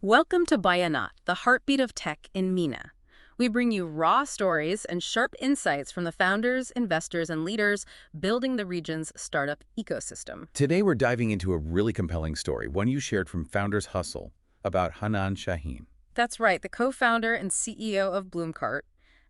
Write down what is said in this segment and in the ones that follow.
Welcome to Bayanat, the heartbeat of tech in MENA. We bring you raw stories and sharp insights from the founders, investors, and leaders building the region's startup ecosystem. Today we're diving into a really compelling story, one you shared from Founders Hustle, about Hanan Shaheen. That's right, the co-founder and CEO of Bloomcart.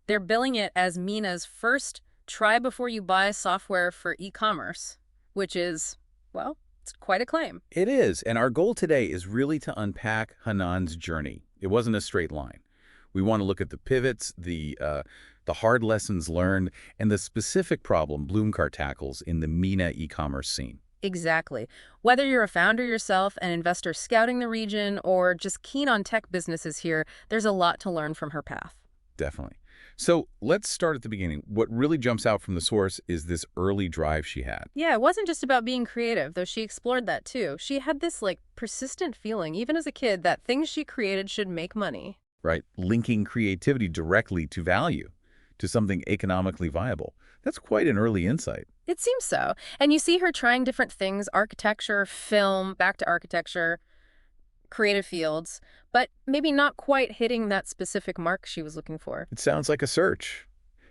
They're billing it as MENA's first try-before-you-buy software for e-commerce, which is, well, it's quite a claim. It is, and our goal today is really to unpack Hanan's journey. It wasn't a straight line. We want to look at the pivots, the hard lessons learned, and the specific problem Bloomcart tackles in the MENA e-commerce scene. Exactly. Whether you're a founder yourself, an investor scouting the region, or just keen on tech businesses here, there's a lot to learn from her path. Definitely. So let's start at the beginning. What really jumps out from the source is this early drive she had. Yeah, it wasn't just about being creative, though she explored that too. She had this, persistent feeling, even as a kid, that things she created should make money. Right? Linking creativity directly to value, to something economically viable. That's quite an early insight. It seems so. And you see her trying different things, architecture, film, back to architecture, creative fields, but maybe not quite hitting that specific mark she was looking for. It sounds like a search.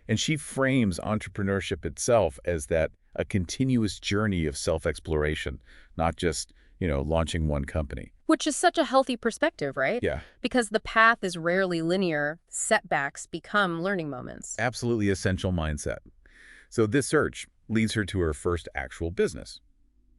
And she frames entrepreneurship itself as a continuous journey of self-exploration, not just, launching one company. Which is such a healthy perspective, right? Yeah, Because the path is rarely linear, setbacks become learning moments. absolutely essential mindset. So this search leads her to her first actual business.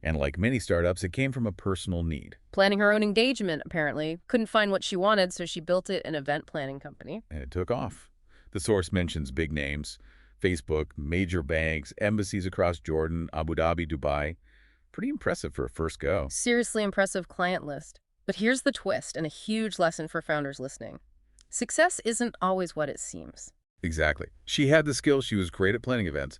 And like many startups, it came from a personal need. Planning her own engagement, apparently. Couldn't find what she wanted, so she built it an event planning company. And it took off. The source mentions big names, Facebook, major banks, embassies across Jordan, Abu Dhabi, Dubai. Pretty impressive for a first go. Seriously impressive client list. But here's the twist, and a huge lesson for founders listening. Success isn't always what it seems. Exactly. She had the skills, she was great at planning events,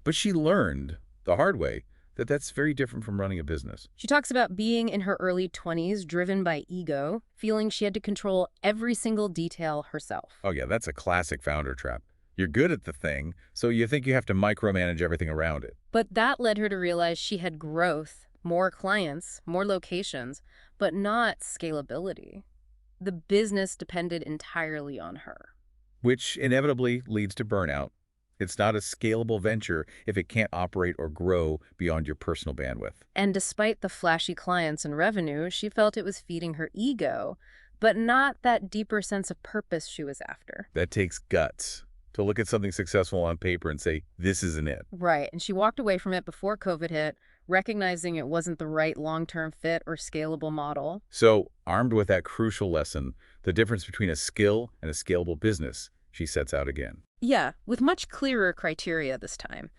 but she learned the hard way that that's very different from running a business. She talks about being in her early 20s, driven by ego, feeling she had to control every single detail herself. Oh yeah, that's a classic founder trap. You're good at the thing, so you think you have to micromanage everything around it. But that led her to realize she had growth, more clients, more locations, but not scalability. The business depended entirely on her. Which inevitably leads to burnout. It's not a scalable venture if it can't operate or grow beyond your personal bandwidth. And despite the flashy clients and revenue, she felt it was feeding her ego, but not that deeper sense of purpose she was after. That takes guts to look at something successful on paper and say, this isn't it. Right, and she walked away from it before COVID hit, recognizing it wasn't the right long-term fit or scalable model. So, armed with that crucial lesson, the difference between a skill and a scalable business, she sets out again. Yeah, with much clearer criteria this time.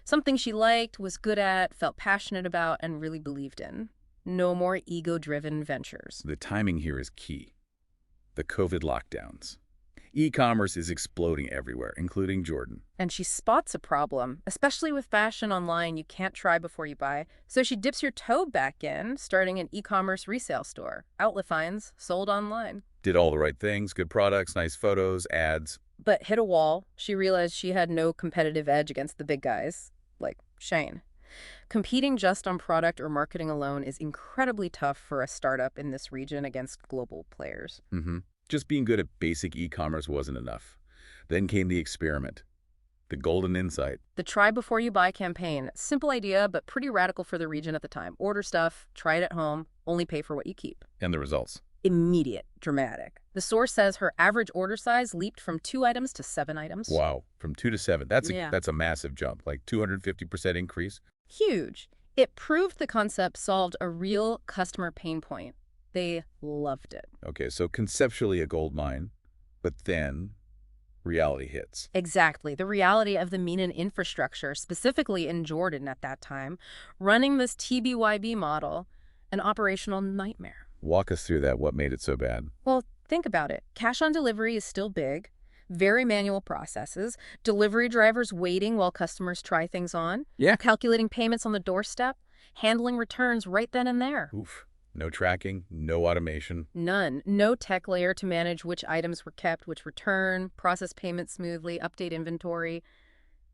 Something she liked, was good at, felt passionate about, and really believed in. No more ego-driven ventures. The timing here is key. The COVID lockdowns. E-commerce is exploding everywhere, including Jordan. And she spots a problem, especially with fashion online you can't try before you buy. So she dips her toe back in, starting an e-commerce resale store. Outlet finds, sold online. Did all the right things, good products, nice photos, ads. But hit a wall. She realized she had no competitive edge against the big guys, like Shane. Competing just on product or marketing alone is incredibly tough for a startup in this region against global players. Just being good at basic e-commerce wasn't enough. Then came the experiment, the golden insight. The Try Before You Buy campaign. Simple idea, but pretty radical for the region at the time. Order stuff, try it at home, only pay for what you keep. And the results. Immediate, dramatic. The source says her average order size leaped from 2 items to 7 items. Wow, from 2 to 7. That's Yeah. that's a massive jump, like 250% increase. Huge. It proved the concept solved a real customer pain point. They loved it. Okay, so conceptually a gold mine, but then reality hits. Exactly. The reality of the MENA infrastructure, specifically in Jordan at that time, running this TBYB model, an operational nightmare. Walk us through that. What made it so bad? Well, think about it. Cash on delivery is still big, very manual processes, delivery drivers waiting while customers try things on, Yeah. calculating payments on the doorstep, handling returns right then and there. Oof. No tracking, no automation. None. No tech layer to manage which items were kept, which return, process payments smoothly, update inventory.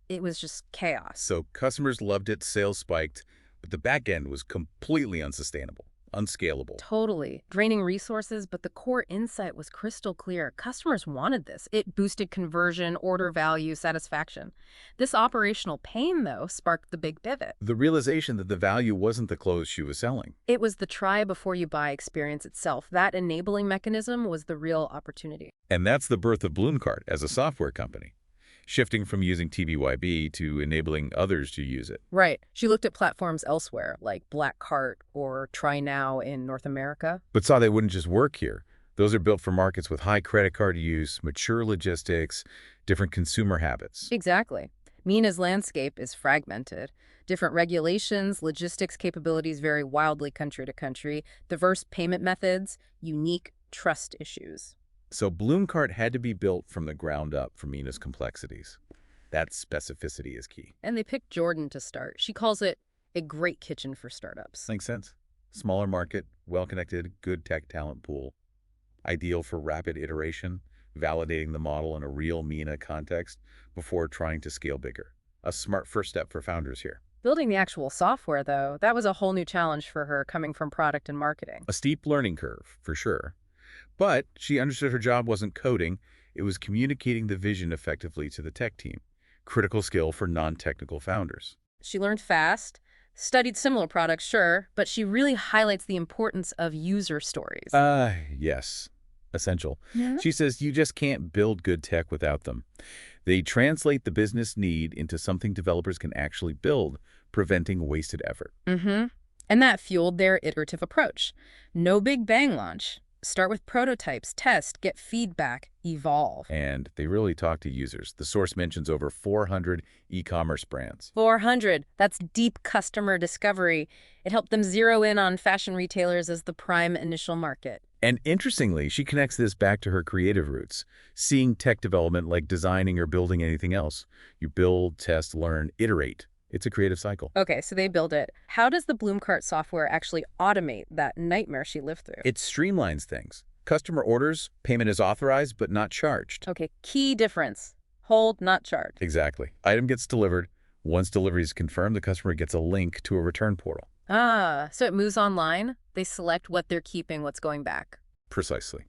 It was just chaos. So customers loved it, sales spiked, but the back end was completely unsustainable. unscalable. Totally. Draining resources, but the core insight was crystal clear. Customers wanted this. It boosted conversion, order value, satisfaction. This operational pain, though, sparked the big pivot. The realization that the value wasn't the clothes she was selling. It was the try before you buy experience itself. That enabling mechanism was the real opportunity. And that's the birth of Bloomcart as a software company, shifting from using TBYB to enabling others to use it. Right. She looked at platforms elsewhere, like Black Cart or Try Now in North America. But saw they wouldn't just work here. Those are built for markets with high credit card use, mature logistics, different consumer habits. Exactly. MENA's landscape is fragmented. Different regulations, logistics capabilities vary wildly country to country, diverse payment methods, unique trust issues. So Bloomcart had to be built from the ground up for MENA's complexities. That specificity is key. And they picked Jordan to start. She calls it a great kitchen for startups. Makes sense. Smaller market, well-connected, good tech talent pool. Ideal for rapid iteration, validating the model in a real MENA context before trying to scale bigger. A smart first step for founders here. Building the actual software, though, that was a whole new challenge for her coming from product and marketing. A steep learning curve, for sure. But she understood her job wasn't coding, it was communicating the vision effectively to the tech team. Critical skill for non-technical founders. She learned fast, studied similar products, sure, but she really highlights the importance of user stories. Yes. Essential. Yeah. She says you just can't build good tech without them. They translate the business need into something developers can actually build, preventing wasted effort. And that fueled their iterative approach. No big bang launch. Start with prototypes, test, get feedback, evolve. And they really talk to users. The source mentions over 400 e-commerce brands. 400. That's deep customer discovery. It helped them zero in on fashion retailers as the prime initial market. And interestingly, she connects this back to her creative roots, seeing tech development like designing or building anything else. You build, test, learn, iterate. It's a creative cycle. Okay, so they build it. How does the Bloomcart software actually automate that nightmare she lived through? It streamlines things. Customer orders, payment is authorized but not charged. Okay, key difference. Hold, not charged. Exactly. Item gets delivered. Once delivery is confirmed, the customer gets a link to a return portal. So it moves online. They select what they're keeping, what's going back. Precisely.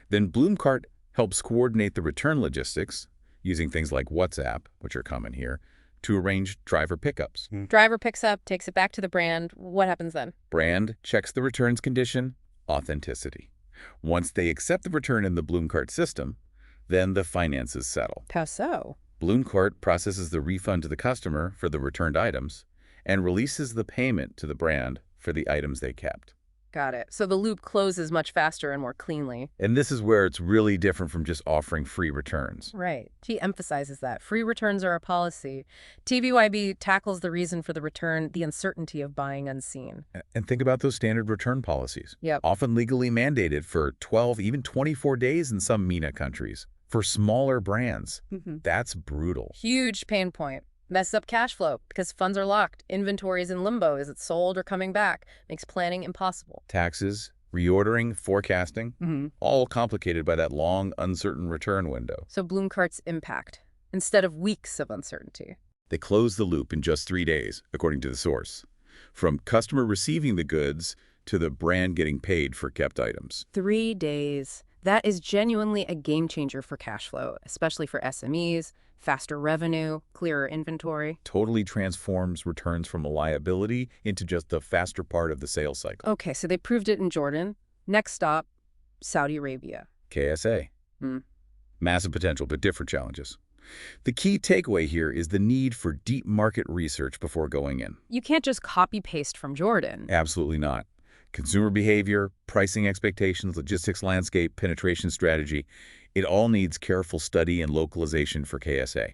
Then Bloomcart helps coordinate the return logistics using things like WhatsApp, which are common here, to arrange driver pickups. Driver picks up, takes it back to the brand. What happens then? Brand checks the return's condition, authenticity. Once they accept the return in the Bloomcart system, then the finances settle. How so? Bloomcart processes the refund to the customer for the returned items and releases the payment to the brand for the items they kept. Got it. So the loop closes much faster and more cleanly. And this is where it's really different from just offering free returns. Right. She emphasizes that. Free returns are a policy. TVYB tackles the reason for the return, the uncertainty of buying unseen. And think about those standard return policies. Yep. Often legally mandated for 12, even 24 days in some MENA countries. For smaller brands, that's brutal. Huge pain point. Messes up cash flow because funds are locked. Inventory is in limbo. Is it sold or coming back? Makes planning impossible. Taxes, reordering, forecasting, all complicated by that long, uncertain return window. So Bloomcart's impact, instead of weeks of uncertainty. They close the loop in just 3 days, according to the source. From customer receiving the goods to the brand getting paid for kept items. 3 days. That is genuinely a game changer for cash flow, especially for SMEs, faster revenue, clearer inventory. Totally transforms returns from a liability into just the faster part of the sales cycle. Okay, so they proved it in Jordan. Next stop, Saudi Arabia. KSA. Massive potential, but different challenges. The key takeaway here is the need for deep market research before going in. You can't just copy-paste from Jordan. Absolutely not. Consumer behavior, pricing expectations, logistics landscape, penetration strategy, it all needs careful study and localization for KSA.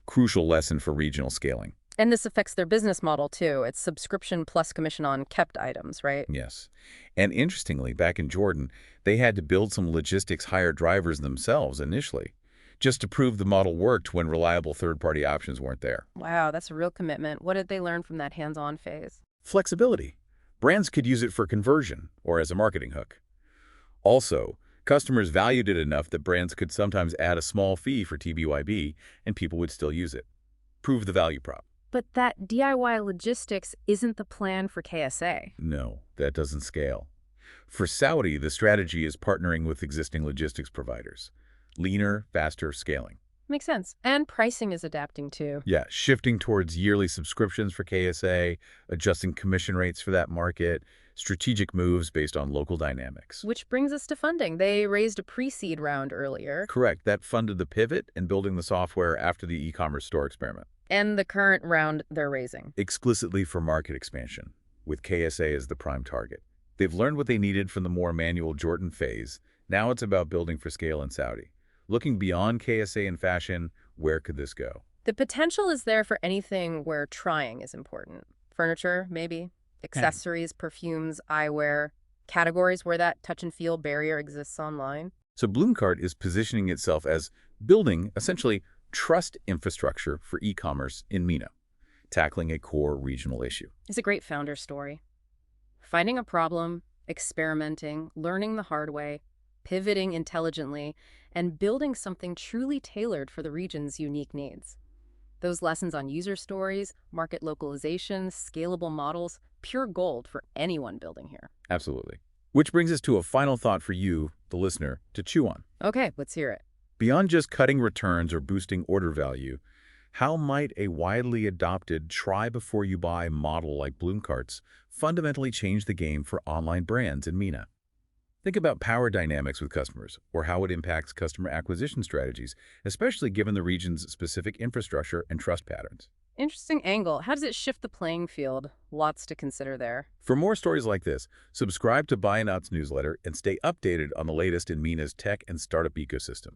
Crucial lesson for regional scaling. And this affects their business model, too. It's subscription plus commission on kept items, right? Yes. And interestingly, back in Jordan, they had to build some logistics hire drivers themselves initially, just to prove the model worked when reliable third-party options weren't there. Wow, that's a real commitment. What did they learn from that hands-on phase? Flexibility. Brands could use it for conversion or as a marketing hook. Also, customers valued it enough that brands could sometimes add a small fee for TBYB and people would still use it. Prove the value prop. But that DIY logistics isn't the plan for KSA. No, that doesn't scale. For Saudi, the strategy is partnering with existing logistics providers. Leaner, faster scaling. Makes sense. And pricing is adapting too. Yeah, shifting towards yearly subscriptions for KSA, adjusting commission rates for that market, strategic moves based on local dynamics. Which brings us to funding. They raised a pre-seed round earlier, Correct, that funded the pivot and building the software after the e-commerce store experiment. and the current round they're raising. Explicitly for market expansion, with KSA as the prime target. They've learned what they needed from the more manual Jordan phase. Now it's about building for scale in Saudi. Looking beyond KSA and fashion, where could this go? The potential is there for anything where trying is important. Furniture, maybe. Accessories, perfumes, eyewear. Categories where that touch and feel barrier exists online. So Bloomcart is positioning itself as building, essentially, trust infrastructure for e-commerce in MENA, tackling a core regional issue. It's a great founder story. Finding a problem, experimenting, learning the hard way, pivoting intelligently, and building something truly tailored for the region's unique needs. Those lessons on user stories, market localization, scalable models, pure gold for anyone building here. Absolutely. Which brings us to a final thought for you, the listener, to chew on. Okay, let's hear it. Beyond just cutting returns or boosting order value, how might a widely adopted try-before-you-buy model like Bloomcart's fundamentally change the game for online brands in MENA? Think about power dynamics with customers, or how it impacts customer acquisition strategies, especially given the region's specific infrastructure and trust patterns. Interesting angle. How does it shift the playing field? Lots to consider there. For more stories like this, subscribe to Buy Not's newsletter and stay updated on the latest in MENA's tech and startup ecosystem.